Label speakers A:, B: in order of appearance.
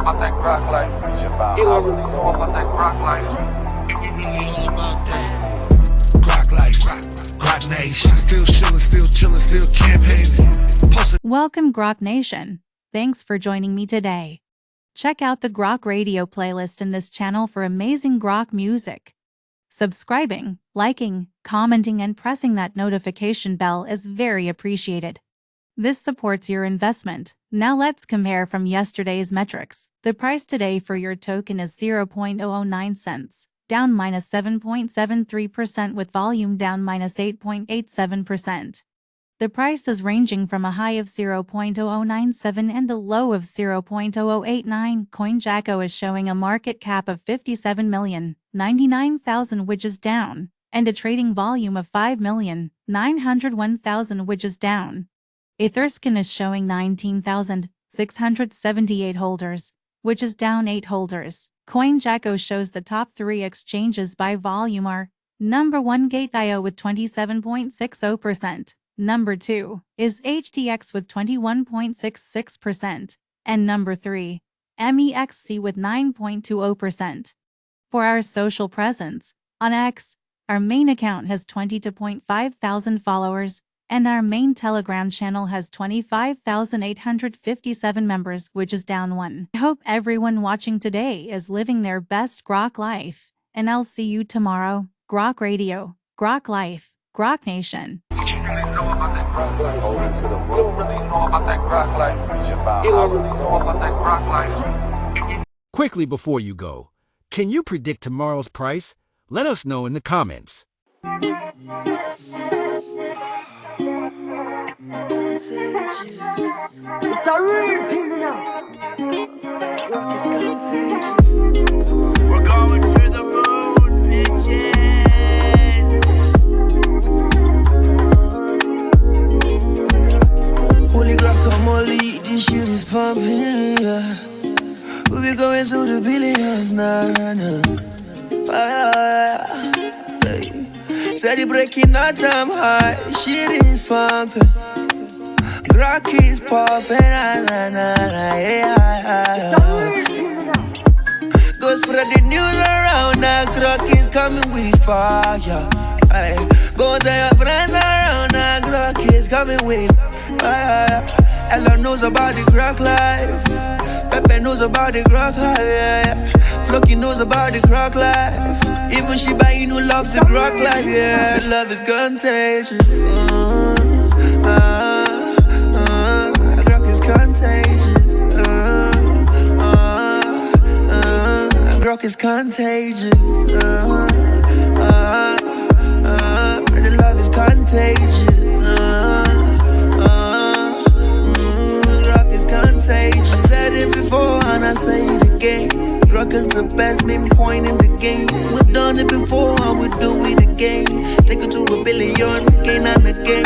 A: about that Grok life. Elon really know about that Grok life. And we really all about that. Grok life, Grok Nation. Still chillin', still chillin', still campaigning.
B: Welcome, Grok Nation. Thanks for joining me today. Check out the GROKRadio playlist in this channel for amazing Grok music. Subscribing, liking, commenting, and pressing that notification bell is very appreciated. This supports your investment. Now let's compare from yesterday's metrics. The price today for your token is 0.009 cents, down -7.73% with volume down -8.87%. The price is ranging from a high of 0.0097 and a low of 0.0089. CoinJacko is showing a market cap of 57,099,000, which is down, and a trading volume of 5,901,000, which is down. Etherscan is showing 19,678 holders, which is down 8 holders. CoinJacko shows the top 3 exchanges by volume are: number 1 Gate.io with 27.60%, number 2 is HTX with 21.66%, and number 3, MEXC with 9.20%. For our social presence, on X, our main account has 22.5 thousand followers, and our main Telegram channel has 25,857 members, which is down 1. I hope everyone watching today is living their best Grok life, and I'll see you tomorrow. Grok Radio, Grok Life, Grok Nation.
A: What you really know about that Grok life? You don't really know about that Grok life. Elon really know about that Grok life.
C: Quickly before you go, can you predict tomorrow's price? Let us know in the comments.
D: It's a real thing now. Grok is contagious. We're going to the moon, bitches. Holy Grok, come on, lead. This shit is pumping, yeah. We be going to the billions now, hey. Steady breaking our time high. This shit is pumping. Grok is poppin', yeah. Go spread the news around, now Grok is coming with fire. Aye. Go tell your friends around, now Grok is coming with fire. Ella knows about the Grok life. Pepe knows about the Grok life, yeah. Floki knows about the Grok life. Even Shiba Inu loves the Grok life, yeah. The love is contagious. Grok is contagious. Grok is contagious. The love is contagious. Grok is contagious. I said it before and I say it again. Grok is the best main point in the game. We've done it before and we do it again. Take it to $1 billion again and again.